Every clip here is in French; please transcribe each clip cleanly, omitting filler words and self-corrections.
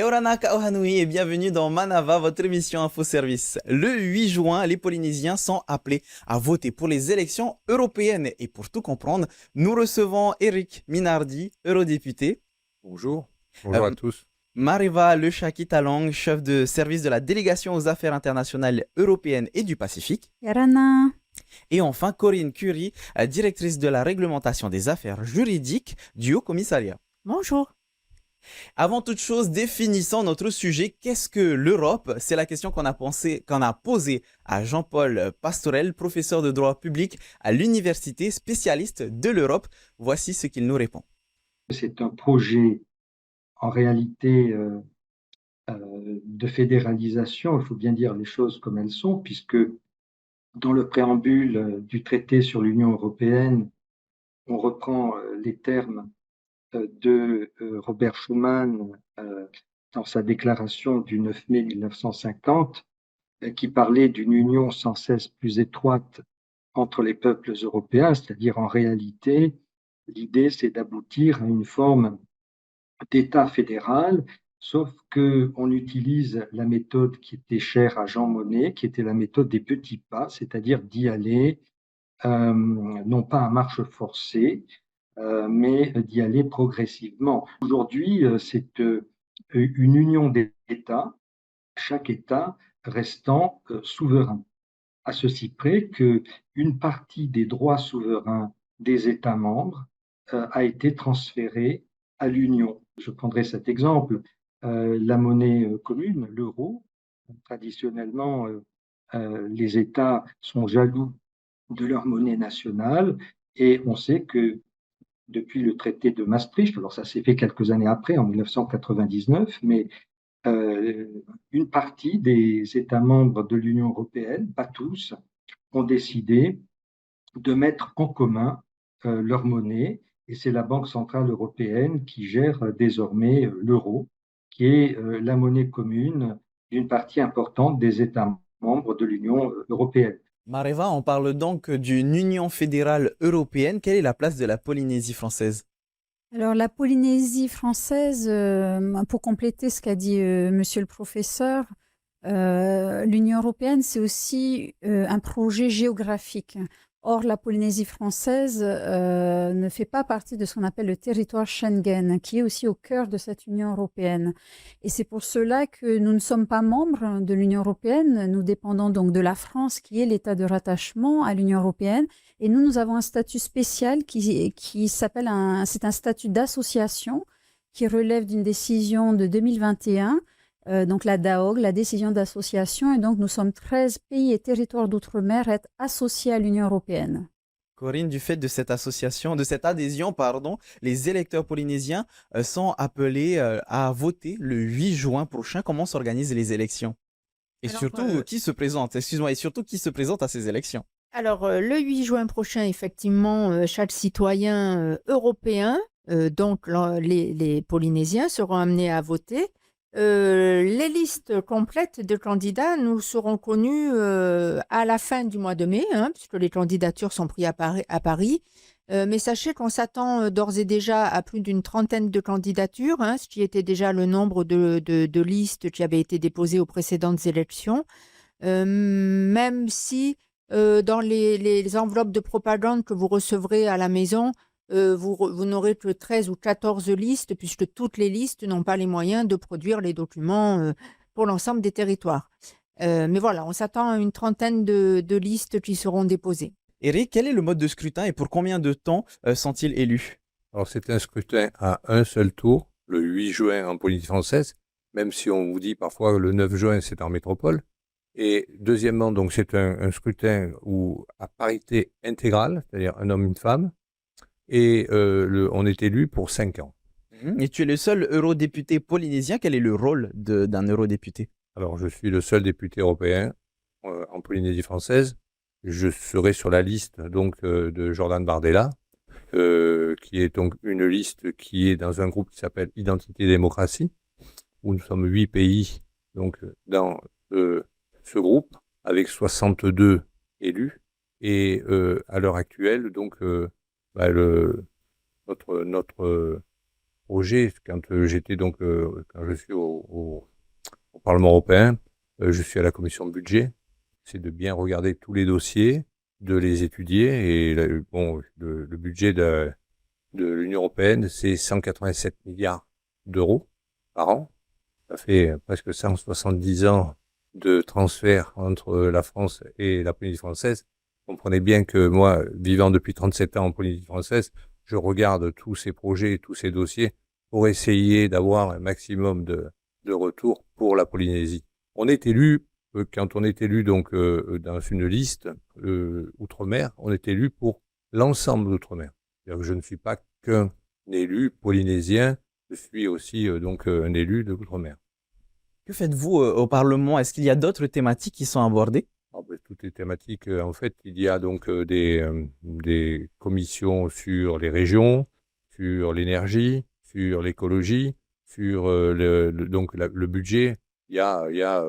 Yaorana Kaohanui et bienvenue dans Manava, votre émission Info Service. Le 8 juin, les Polynésiens sont appelés à voter pour les élections européennes. Et pour tout comprendre, nous recevons Eric Minardi, eurodéputé, Bonjour. euh, Bonjour à tous. Mariva Lechaki-Talong, chef de service de la délégation aux affaires internationales européennes et du Pacifique, Yarana. et enfin Corinne Curie, directrice de la réglementation des affaires juridiques du Haut Commissariat. Bonjour. Avant toute chose, définissons notre sujet. Qu'est-ce que l'Europe? C'est la question qu'on a posée à Jean-Paul Pastorel, professeur de droit public à l'université, spécialiste de l'Europe. Voici ce qu'il nous répond. C'est un projet en réalité de fédéralisation, il faut bien dire les choses comme elles sont, puisque dans le préambule du traité sur l'Union européenne, on reprend les termes de Robert Schuman dans sa déclaration du 9 mai 1950, qui parlait d'une union sans cesse plus étroite entre les peuples européens, c'est-à-dire en réalité, l'idée c'est d'aboutir à une forme d'État fédéral, sauf qu'on utilise la méthode qui était chère à Jean Monnet, qui était la méthode des petits pas, c'est-à-dire d'y aller non pas à marche forcée, mais d'y aller progressivement. Aujourd'hui, c'est une union d'États, chaque État restant souverain, à ceci près qu'une partie des droits souverains des États membres a été transférée à l'Union. Je prendrai cet exemple, la monnaie commune, l'euro. Traditionnellement, les États sont jaloux de leur monnaie nationale et on sait que depuis le traité de Maastricht, alors ça s'est fait quelques années après, en 1999, mais une partie des États membres de l'Union européenne, pas tous, ont décidé de mettre en commun leur monnaie et c'est la Banque centrale européenne qui gère désormais l'euro, qui est la monnaie commune d'une partie importante des États membres de l'Union européenne. Mareva, on parle donc d'une union fédérale européenne. Quelle est la place de la Polynésie française? Alors, la Polynésie française, pour compléter ce qu'a dit monsieur le professeur, l'Union européenne, c'est aussi un projet géographique. Or, la Polynésie française ne fait pas partie de ce qu'on appelle le territoire Schengen, qui est aussi au cœur de cette Union européenne. Et c'est pour cela que nous ne sommes pas membres de l'Union européenne. Nous dépendons donc de la France, qui est l'État de rattachement à l'Union européenne. Et nous avons un statut spécial qui s'appelle c'est un statut d'association qui relève d'une décision de 2021. Donc la DAOG, la décision d'association, et donc nous sommes 13 pays et territoires d'outre-mer à être associés à l'Union européenne. Corinne, du fait de cette association, de cette adhésion, pardon, les électeurs polynésiens sont appelés à voter le 8 juin prochain. Comment s'organisent les élections? Et Alors, surtout, qui se présente? Excuse-moi, et surtout, qui se présente à ces élections? le 8 juin prochain, effectivement, chaque citoyen européen, donc les Polynésiens, seront amenés à voter. Les listes complètes de candidats nous seront connues à la fin du mois de mai, puisque les candidatures sont prises à Paris. Mais sachez qu'on s'attend d'ores et déjà à plus d'une trentaine de candidatures, ce qui était déjà le nombre de listes qui avaient été déposées aux précédentes élections. Même si dans les enveloppes de propagande que vous recevrez à la maison, vous n'aurez que 13 ou 14 listes, puisque toutes les listes n'ont pas les moyens de produire les documents pour l'ensemble des territoires. Mais voilà, on s'attend à une trentaine de listes qui seront déposées. Eric, quel est le mode de scrutin et pour combien de temps sont-ils élus? Alors, c'est un scrutin à un seul tour, le 8 juin en Polynésie française, même si on vous dit parfois le 9 juin, c'est en métropole. Et deuxièmement, donc, c'est un scrutin à parité intégrale, c'est-à-dire un homme, une femme, et on est élu pour 5 ans. Et tu es le seul eurodéputé polynésien. Quel est le rôle d'un eurodéputé? Alors, je suis le seul député européen en Polynésie française. Je serai sur la liste donc de Jordan Bardella, qui est donc une liste qui est dans un groupe qui s'appelle Identité et Démocratie, où nous sommes 8 pays donc dans ce groupe avec 62 élus. Et à l'heure actuelle, donc notre projet, quand j'étais donc, quand je suis au Parlement européen, je suis à la commission de budget, c'est de bien regarder tous les dossiers, de les étudier, et bon, le budget de l'Union européenne, c'est 187 milliards d'euros par an. Ça fait presque 170 ans de transfert entre la France et la Polynésie française. Comprenez bien que moi, vivant depuis 37 ans en Polynésie française, je regarde tous ces projets, tous ces dossiers pour essayer d'avoir un maximum de retours pour la Polynésie. On est élu, quand on est élu donc dans une liste outre-mer, on est élu pour l'ensemble d'outre-mer. C'est-à-dire que je ne suis pas qu'un élu polynésien, je suis aussi donc un élu de l'outre-mer. Que faites-vous au Parlement? Est-ce qu'il y a d'autres thématiques qui sont abordées? Toutes les thématiques, en fait, il y a donc des commissions sur les régions, sur l'énergie, sur l'écologie, sur donc le budget. Il y a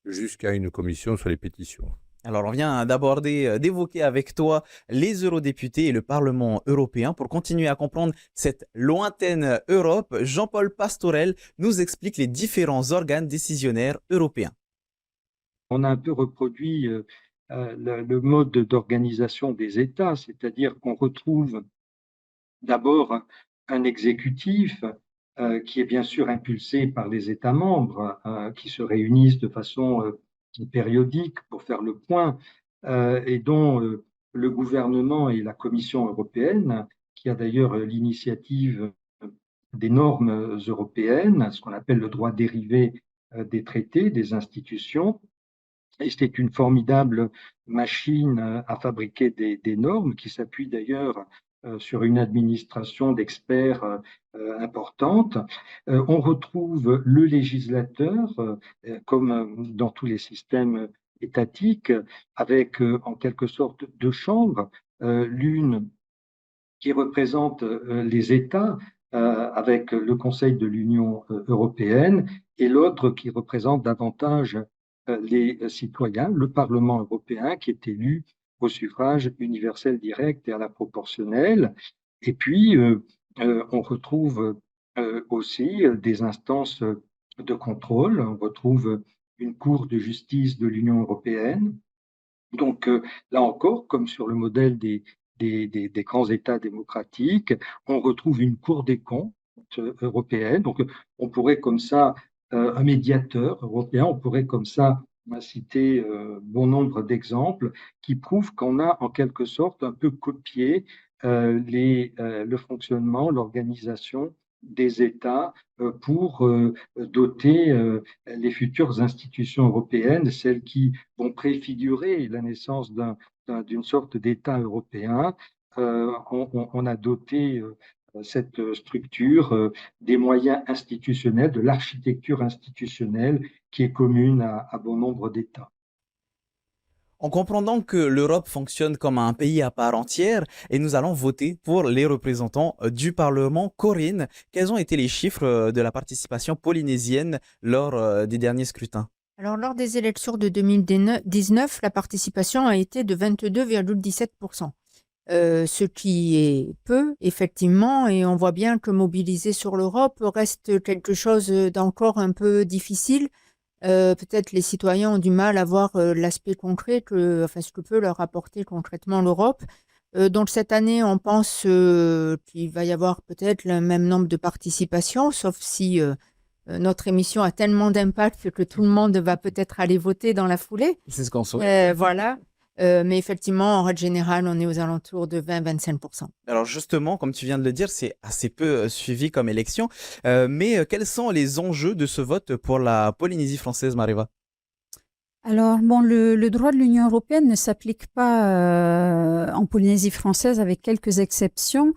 jusqu'à une commission sur les pétitions. Alors, on vient d'évoquer avec toi les eurodéputés et le Parlement européen. Pour continuer à comprendre cette lointaine Europe, Jean-Paul Pastorel nous explique les différents organes décisionnaires européens. On a un peu reproduit le mode d'organisation des États, c'est-à-dire qu'on retrouve d'abord un exécutif qui est bien sûr impulsé par les États membres, qui se réunissent de façon périodique pour faire le point, et dont le gouvernement et la Commission européenne, qui a d'ailleurs l'initiative des normes européennes, ce qu'on appelle le droit dérivé des traités, des institutions. Et c'est une formidable machine à fabriquer des normes qui s'appuie d'ailleurs sur une administration d'experts importante. On retrouve le législateur, comme dans tous les systèmes étatiques, avec en quelque sorte deux chambres, l'une qui représente les États avec le Conseil de l'Union européenne et l'autre qui représente davantage les citoyens, le Parlement européen qui est élu au suffrage universel direct et à la proportionnelle. Et puis, on retrouve aussi des instances de contrôle. On retrouve une Cour de justice de l'Union européenne. Donc, là encore, comme sur le modèle des grands États démocratiques, on retrouve une Cour des comptes européenne. Donc, on pourrait comme ça, un médiateur européen, on pourrait comme ça citer bon nombre d'exemples qui prouvent qu'on a en quelque sorte un peu copié le fonctionnement, l'organisation des États pour doter les futures institutions européennes, celles qui vont préfigurer la naissance d'une sorte d'État européen. On a doté cette structure des moyens institutionnels, de l'architecture institutionnelle qui est commune à bon nombre d'États. En comprenant que l'Europe fonctionne comme un pays à part entière, et nous allons voter pour les représentants du Parlement. Corinne, quels ont été les chiffres de la participation polynésienne lors des derniers scrutins? Alors, lors des élections de 2019, la participation a été de 22,17%. Ce qui est peu, effectivement, et on voit bien que mobiliser sur l'Europe reste quelque chose d'encore un peu difficile. Peut-être les citoyens ont du mal à voir l'aspect concret, ce que peut leur apporter concrètement l'Europe. Donc cette année, on pense qu'il va y avoir peut-être le même nombre de participations, sauf si notre émission a tellement d'impact que tout le monde va peut-être aller voter dans la foulée. C'est ce qu'on souhaite. Voilà. Mais effectivement, en règle générale, on est aux alentours de 20-25%. Alors justement, comme tu viens de le dire, c'est assez peu suivi comme élection. Mais quels sont les enjeux de ce vote pour la Polynésie française, Mariva? Alors, bon, le droit de l'Union européenne ne s'applique pas en Polynésie française avec quelques exceptions,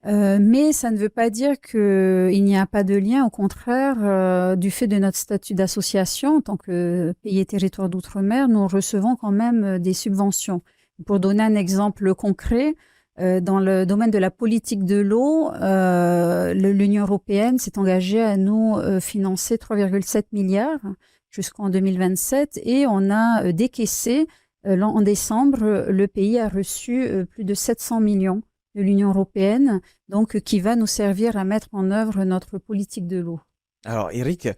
mais ça ne veut pas dire qu'il n'y a pas de lien. Au contraire, du fait de notre statut d'association, en tant que pays et territoire d'outre-mer, nous recevons quand même des subventions. Pour donner un exemple concret, dans le domaine de la politique de l'eau, l'Union européenne s'est engagée à nous financer 3,7 milliards jusqu'en 2027 et on a décaissé, en décembre, le pays a reçu plus de 700 millions de l'Union européenne, donc qui va nous servir à mettre en œuvre notre politique de l'eau. Alors, Eric,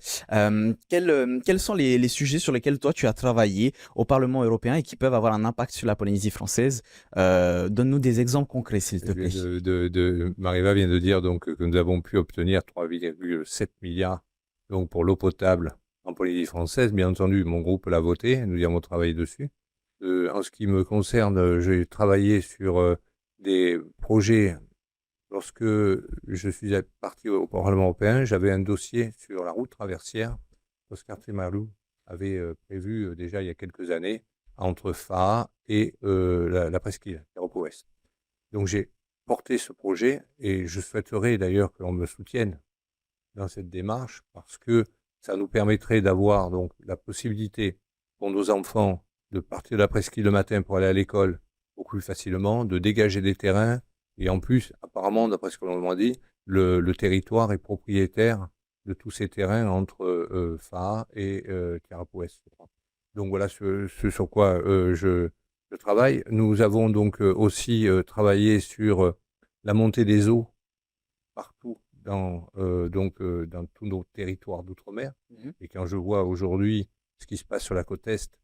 quels sont les sujets sur lesquels toi tu as travaillé au Parlement européen et qui peuvent avoir un impact sur la Polynésie française? Donne-nous des exemples concrets, s'il te plaît. Mariva vient de dire donc que nous avons pu obtenir 3,7 milliards donc pour l'eau potable en Polynésie française. Bien entendu, mon groupe l'a voté, nous y avons travaillé dessus. En ce qui me concerne, j'ai travaillé sur des projets. Lorsque je suis parti au Parlement européen, j'avais un dossier sur la route traversière qu'Oscar Trimalou avait prévu déjà il y a quelques années entre Faa et la presqu'île, l'Europe Ouest. Donc j'ai porté ce projet et je souhaiterais d'ailleurs que l'on me soutienne dans cette démarche parce que ça nous permettrait d'avoir donc la possibilité pour nos enfants de partir de la presqu'île le matin pour aller à l'école beaucoup plus facilement, de dégager des terrains. Et en plus, apparemment, d'après ce que l'on m'a dit, le territoire est propriétaire de tous ces terrains entre Faa et Tierra-Ouest, je crois. Donc voilà ce sur quoi je travaille. Nous avons donc aussi travaillé sur la montée des eaux partout dans tous nos territoires d'outre-mer. Et quand je vois aujourd'hui ce qui se passe sur la côte Est,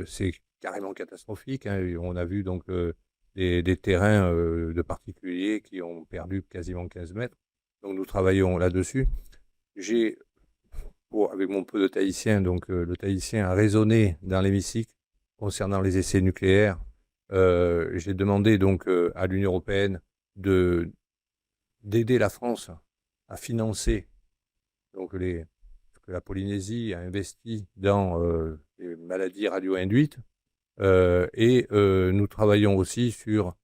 c'est carrément catastrophique. Hein. On a vu donc des terrains de particuliers qui ont perdu quasiment 15 mètres. Donc nous travaillons là-dessus. Avec mon peu de tahitien, donc le tahitien a raisonné dans l'hémicycle concernant les essais nucléaires. J'ai demandé donc à l'Union européenne d'aider la France à financer donc ce que la Polynésie a investi dans les maladies radio-induites. Nous travaillons aussi sur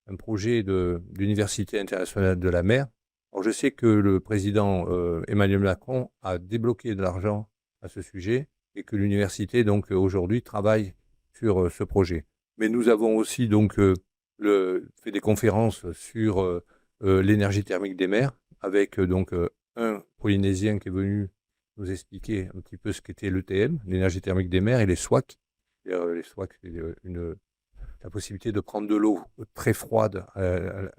un projet d'université internationale de la mer. Alors, je sais que le président Emmanuel Macron a débloqué de l'argent à ce sujet et que l'université donc aujourd'hui travaille sur ce projet. Mais nous avons aussi donc fait des conférences sur l'énergie thermique des mers avec donc un Polynésien qui est venu nous expliquer un petit peu ce qu'était l'ETM, l'énergie thermique des mers, et les SWAC. Les SWAC, c'est la possibilité de prendre de l'eau très froide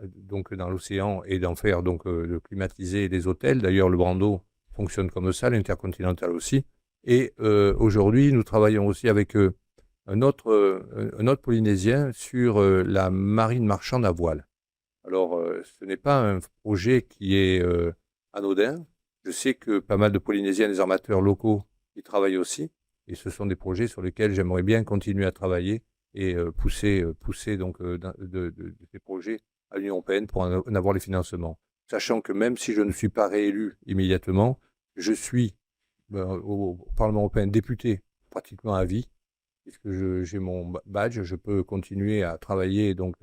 donc dans l'océan et d'en faire donc de climatiser des hôtels. D'ailleurs, le Brando fonctionne comme ça, l'Intercontinental aussi. Et aujourd'hui, nous travaillons aussi avec un autre Polynésien sur la marine marchande à voile. Alors, ce n'est pas un projet qui est anodin. Je sais que pas mal de Polynésiens, des armateurs locaux, y travaillent aussi. Et ce sont des projets sur lesquels j'aimerais bien continuer à travailler et pousser donc de ces projets à l'Union européenne pour en avoir les financements. Sachant que même si je ne suis pas réélu immédiatement, je suis au Parlement européen député pratiquement à vie, puisque j'ai mon badge, je peux continuer à travailler donc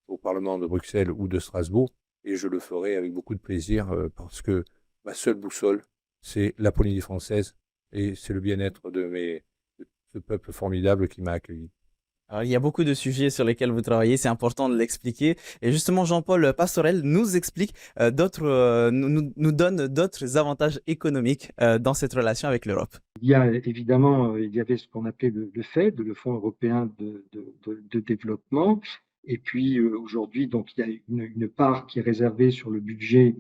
au Parlement de Bruxelles ou de Strasbourg, et je le ferai avec beaucoup de plaisir parce que ma seule boussole, c'est la Polynésie française et c'est le bien-être de ce peuple formidable qui m'a accueilli. Alors, il y a beaucoup de sujets sur lesquels vous travaillez, c'est important de l'expliquer. Et justement, Jean-Paul Pastorel nous explique nous donne d'autres avantages économiques dans cette relation avec l'Europe. Il y a évidemment, il y avait ce qu'on appelait le FED, le Fonds européen de développement. Et puis aujourd'hui, donc il y a une part qui est réservée sur le budget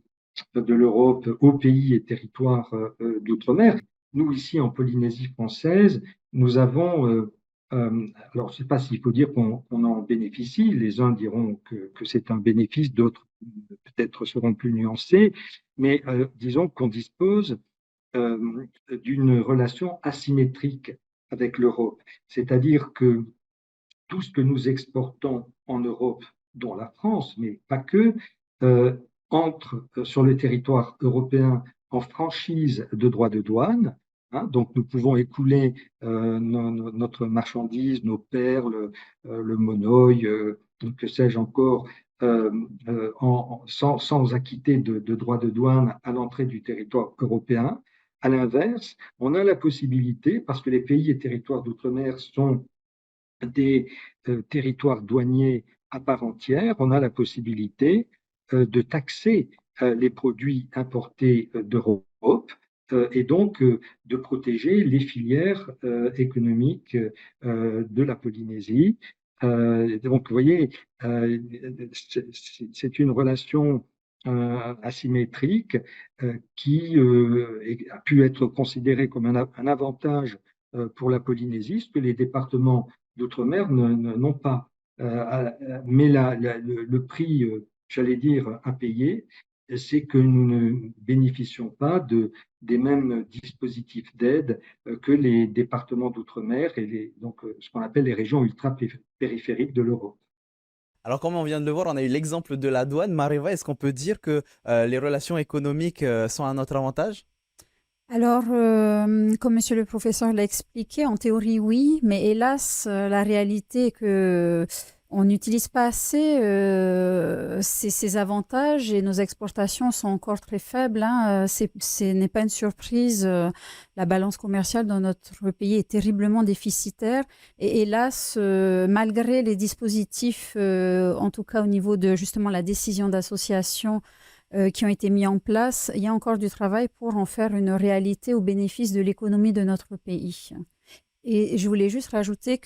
de l'Europe aux pays et territoires d'outre-mer. Nous, ici en Polynésie française, nous avons alors, je ne sais pas s'il faut dire qu'on en bénéficie. Les uns diront que c'est un bénéfice, d'autres peut-être seront plus nuancés. Mais disons qu'on dispose d'une relation asymétrique avec l'Europe. C'est-à-dire que tout ce que nous exportons en Europe, dont la France, mais pas que, entre sur le territoire européen en franchise de droits de douane. Donc, nous pouvons écouler notre marchandise, nos perles, le monoeil, que sais-je encore, sans acquitter de droits de douane à l'entrée du territoire européen. À l'inverse, on a la possibilité, parce que les pays et territoires d'outre-mer sont des territoires douaniers à part entière, on a la possibilité de taxer les produits importés d'Europe et donc de protéger les filières économiques de la Polynésie. Donc, vous voyez, c'est une relation asymétrique qui a pu être considérée comme un avantage pour la Polynésie, ce que les départements d'outre-mer n'ont pas. Mais le prix, j'allais dire, à payer, c'est que nous ne bénéficions pas des mêmes dispositifs d'aide que les départements d'outre-mer et donc ce qu'on appelle les régions ultra-périphériques de l'Europe. Alors, comme on vient de le voir, on a eu l'exemple de la douane. Mariva, est-ce qu'on peut dire que les relations économiques sont à notre avantage? Alors, comme monsieur le professeur l'a expliqué, en théorie, oui, mais hélas, la réalité est que on n'utilise pas assez ces avantages et nos exportations sont encore très faibles, hein. Ce n'est pas une surprise. La balance commerciale dans notre pays est terriblement déficitaire. Et hélas, malgré les dispositifs, en tout cas au niveau de justement la décision d'association, qui ont été mis en place, il y a encore du travail pour en faire une réalité au bénéfice de l'économie de notre pays. Et je voulais juste rajouter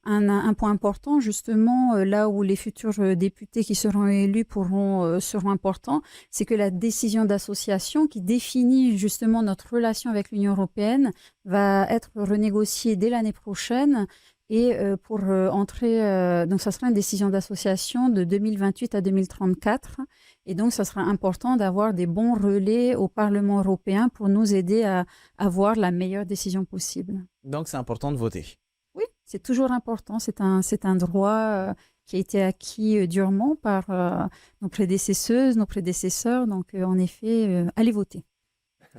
un point important, justement, là où les futurs députés qui seront élus seront importants, c'est que la décision d'association qui définit justement notre relation avec l'Union européenne va être renégociée dès l'année prochaine. Et pour entrer, donc ça sera une décision d'association de 2028 à 2034. Et donc, ça sera important d'avoir des bons relais au Parlement européen pour nous aider à avoir la meilleure décision possible. Donc, c'est important de voter. Oui, c'est toujours important. C'est un droit qui a été acquis durement par nos prédécesseuses, nos prédécesseurs. Donc, en effet, allez voter.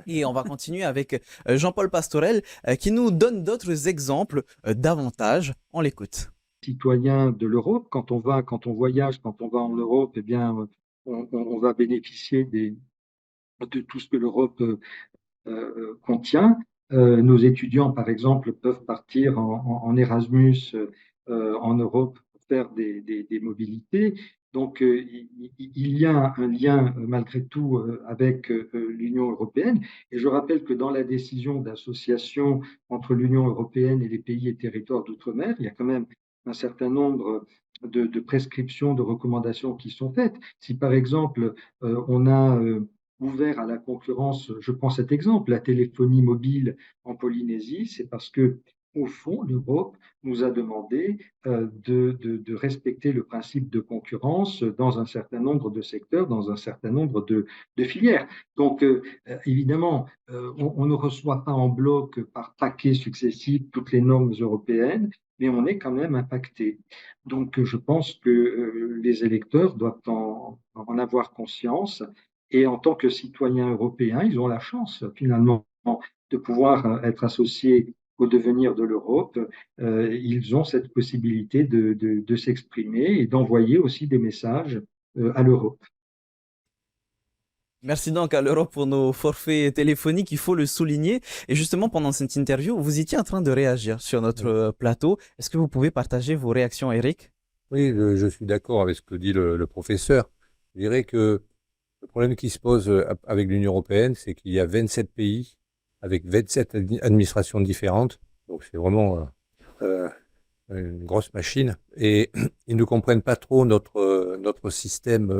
Et on va continuer avec Jean-Paul Pastorel qui nous donne d'autres exemples d'avantages. On l'écoute. Citoyens de l'Europe, quand on voyage, quand on va en Europe, eh bien, on va bénéficier de tout ce que l'Europe contient. Nos étudiants, par exemple, peuvent partir en Erasmus en Europe pour faire des mobilités. Donc, il y a un lien malgré tout avec l'Union européenne. Et je rappelle que dans la décision d'association entre l'Union européenne et les pays et territoires d'outre-mer, il y a quand même un certain nombre de prescriptions, de recommandations qui sont faites. Si par exemple, on a ouvert à la concurrence, je prends cet exemple, la téléphonie mobile en Polynésie, c'est parce que au fond, l'Europe nous a demandé de respecter le principe de concurrence dans un certain nombre de secteurs, dans un certain nombre de filières. Donc, évidemment, on ne reçoit pas en bloc par paquets successifs toutes les normes européennes, mais on est quand même impacté. Donc, je pense que les électeurs doivent en avoir conscience. Et en tant que citoyens européens, ils ont la chance finalement de pouvoir être associés au devenir de l'Europe. Ils ont cette possibilité de s'exprimer et d'envoyer aussi des messages à l'Europe. Merci donc à l'Europe pour nos forfaits téléphoniques, il faut le souligner. Et justement, pendant cette interview, vous étiez en train de réagir sur notre plateau. Est-ce que vous pouvez partager vos réactions, Eric? Oui, je suis d'accord avec ce que dit le professeur. Je dirais que le problème qui se pose avec l'Union européenne, c'est qu'il y a 27 pays avec 27 administrations différentes. Donc c'est vraiment une grosse machine. Et ils ne comprennent pas trop notre système,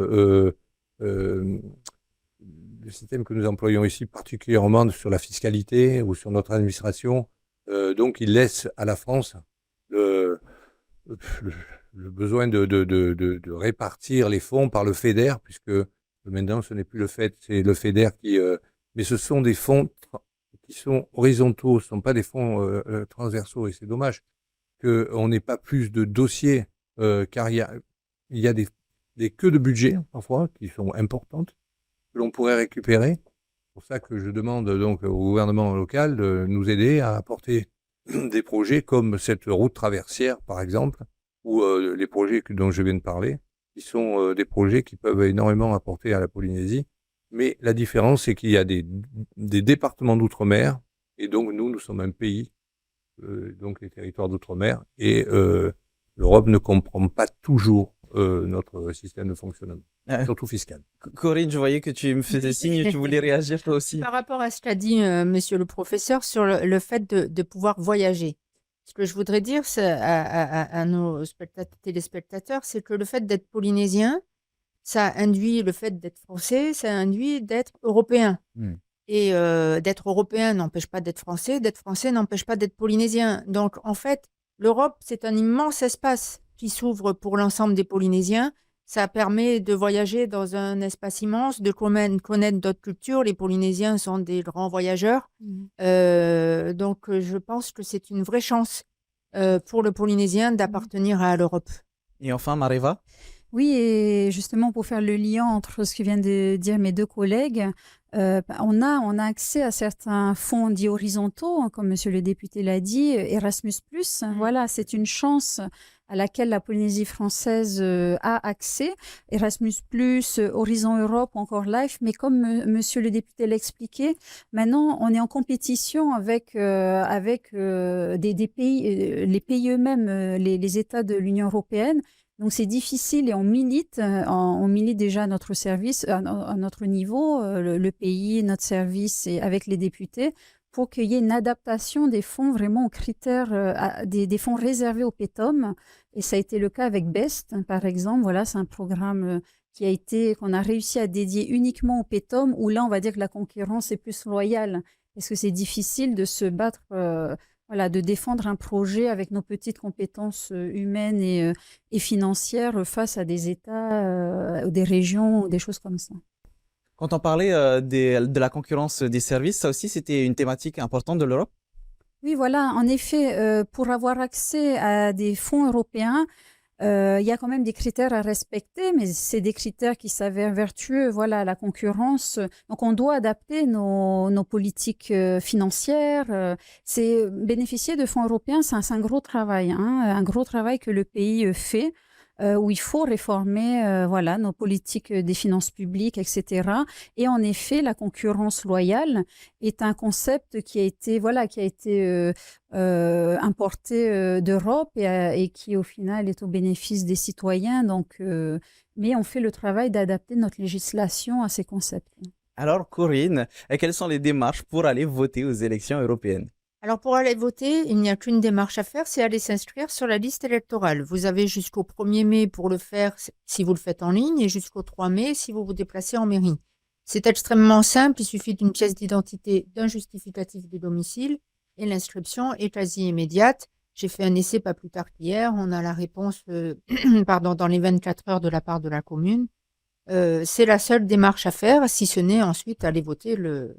le système que nous employons ici, particulièrement sur la fiscalité ou sur notre administration. Donc ils laissent à la France le besoin de répartir les fonds par le FEDER, puisque maintenant, ce n'est plus le FED, c'est le FEDER qui... mais ce sont des fonds qui sont horizontaux, ce ne sont pas des fonds transversaux. Et c'est dommage qu'on n'ait pas plus de dossiers, car il y a des queues de budget, parfois, qui sont importantes, que l'on pourrait récupérer. C'est pour ça que je demande donc au gouvernement local de nous aider à apporter des projets comme cette route traversière, par exemple, ou les projets dont je viens de parler, qui sont des projets qui peuvent énormément apporter à la Polynésie. Mais la différence, c'est qu'il y a des départements d'outre-mer, et donc nous sommes un pays, donc les territoires d'outre-mer, et l'Europe ne comprend pas toujours notre système de fonctionnement, surtout fiscal. Corinne, je voyais que tu me faisais signe, tu voulais réagir toi aussi. Par rapport à ce qu'a dit monsieur le professeur sur le fait de pouvoir voyager. Ce que je voudrais dire à nos téléspectateurs, c'est que le fait d'être polynésien, ça induit le fait d'être français, ça induit d'être européen. Hmm. Et d'être européen n'empêche pas d'être français n'empêche pas d'être polynésien. Donc, en fait, l'Europe, c'est un immense espace qui s'ouvre pour l'ensemble des Polynésiens. Ça permet de voyager dans un espace immense, de connaître d'autres cultures. Les Polynésiens sont des grands voyageurs. Donc, je pense que c'est une vraie chance pour le Polynésien d'appartenir à l'Europe. Et enfin, Mareva? Oui, et justement pour faire le lien entre ce que viennent de dire mes deux collègues, on a accès à certains fonds dits horizontaux, hein, comme monsieur le député l'a dit, Erasmus+. Voilà, c'est une chance à laquelle la Polynésie française a accès. Erasmus+, Horizon Europe, encore Life, mais comme monsieur le député l'a expliqué, maintenant on est en compétition avec des pays, les pays eux-mêmes, les États de l'Union européenne. Donc c'est difficile et on milite déjà à notre service, à notre niveau, le pays, notre service et avec les députés pour qu'il y ait une adaptation des fonds vraiment aux critères, des fonds réservés au PETOM. Et ça a été le cas avec BEST, par exemple. Voilà, c'est un programme qu'on a réussi à dédier uniquement au PETOM, où là, on va dire que la concurrence est plus loyale. Parce que c'est difficile de se battre, de défendre un projet avec nos petites compétences humaines et financières face à des États ou des régions ou des choses comme ça. Quand on parlait de la concurrence des services, ça aussi, c'était une thématique importante de l'Europe? Oui, voilà. En effet, pour avoir accès à des fonds européens, il y a quand même des critères à respecter, mais c'est des critères qui s'avèrent vertueux. Voilà, la concurrence. Donc, on doit adapter nos politiques financières. C'est bénéficier de fonds européens, c'est un gros travail, hein, un gros travail que le pays fait. Où il faut réformer nos politiques des finances publiques, etc. Et en effet, la concurrence loyale est un concept qui a été importé d'Europe et qui, au final, est au bénéfice des citoyens. Donc, mais on fait le travail d'adapter notre législation à ces concepts. Alors, Corinne, quelles sont les démarches pour aller voter aux élections européennes? Alors, pour aller voter, il n'y a qu'une démarche à faire, c'est aller s'inscrire sur la liste électorale. Vous avez jusqu'au 1er mai pour le faire si vous le faites en ligne et jusqu'au 3 mai si vous vous déplacez en mairie. C'est extrêmement simple, il suffit d'une pièce d'identité, d'un justificatif de domicile et l'inscription est quasi immédiate. J'ai fait un essai pas plus tard qu'hier, on a la réponse dans les 24 heures de la part de la commune. C'est la seule démarche à faire, si ce n'est ensuite aller voter le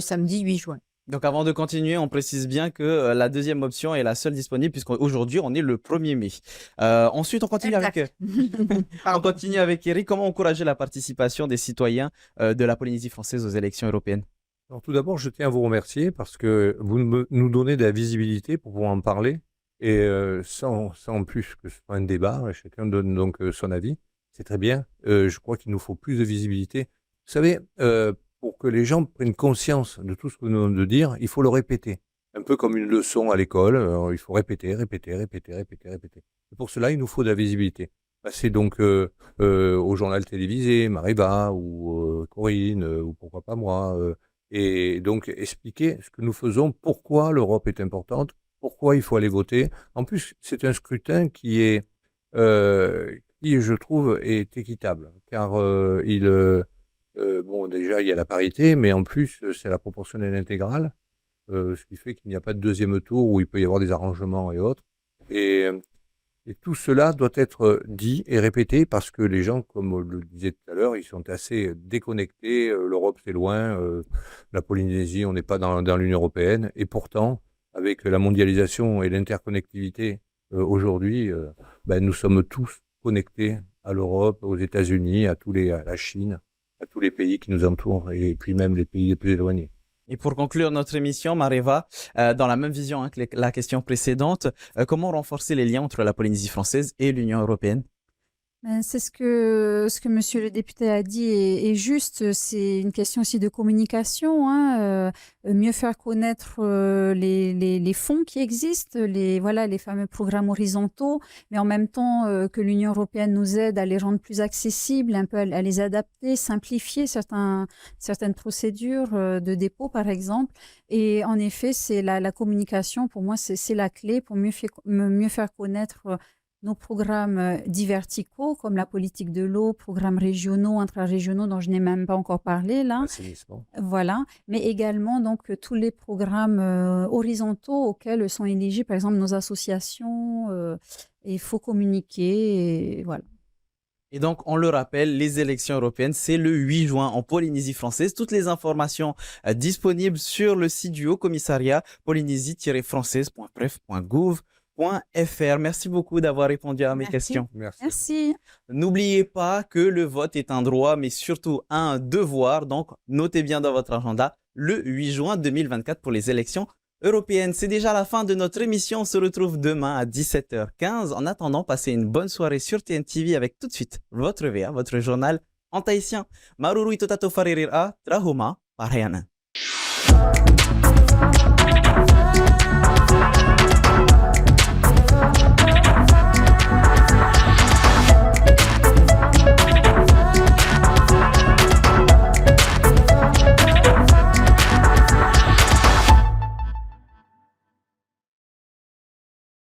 samedi 8 juin. Donc avant de continuer, on précise bien que la deuxième option est la seule disponible puisqu'aujourd'hui on est le 1er mai. Ensuite, on continue avec Eric. Comment encourager la participation des citoyens de la Polynésie française aux élections européennes? Alors, tout d'abord, je tiens à vous remercier parce que vous nous donnez de la visibilité pour pouvoir en parler et sans plus que ce soit un débat, chacun donne donc son avis. C'est très bien. Je crois qu'il nous faut plus de visibilité. Vous savez, pour que les gens prennent conscience de tout ce que nous venons de dire, il faut le répéter. Un peu comme une leçon à l'école, il faut répéter. Et pour cela, il nous faut de la visibilité. Passer donc au journal télévisé, Mareva ou Corinne, ou pourquoi pas moi, et donc expliquer ce que nous faisons, pourquoi l'Europe est importante, pourquoi il faut aller voter. En plus, c'est un scrutin qui, je trouve, est équitable, car déjà, il y a la parité, mais en plus, c'est la proportionnelle intégrale, ce qui fait qu'il n'y a pas de deuxième tour où il peut y avoir des arrangements et autres. Et tout cela doit être dit et répété parce que les gens, comme on le disait tout à l'heure, ils sont assez déconnectés. L'Europe, c'est loin. La Polynésie, on n'est pas dans l'Union européenne. Et pourtant, avec la mondialisation et l'interconnectivité aujourd'hui, nous sommes tous connectés à l'Europe, aux États-Unis, à la Chine, à tous les pays qui nous entourent et puis même les pays les plus éloignés. Et pour conclure notre émission, Mareva, dans la même vision que la question précédente, comment renforcer les liens entre la Polynésie française et l'Union européenne? Ben, c'est ce que monsieur le député a dit est juste. C'est une question aussi de communication, hein, mieux faire connaître les fonds qui existent, voilà, les fameux programmes horizontaux, mais en même temps que l'Union européenne nous aide à les rendre plus accessibles, un peu à les adapter, simplifier certaines procédures de dépôt, par exemple. Et en effet, c'est la communication, pour moi, c'est la clé pour mieux faire connaître nos programmes dits verticaux, comme la politique de l'eau, programmes régionaux, intra-régionaux, dont je n'ai même pas encore parlé là. Assainissement. Voilà, mais également donc tous les programmes horizontaux auxquels sont éligibles, par exemple, nos associations. Et il faut communiquer, et voilà. Et donc, on le rappelle, les élections européennes, c'est le 8 juin en Polynésie française. Toutes les informations disponibles sur le site du Haut-Commissariat polynésie-française.pref.gouv.fr. Merci beaucoup d'avoir répondu à mes Merci. questions. Merci. Merci. N'oubliez pas que le vote est un droit, mais surtout un devoir. Donc, notez bien dans votre agenda le 8 juin 2024 pour les élections européennes. C'est déjà la fin de notre émission. On se retrouve demain à 17h15. En attendant, passez une bonne soirée sur TNTV avec tout de suite votre VA, votre journal en tahitien. Maruru itotato faririra, trahoma, parayanan.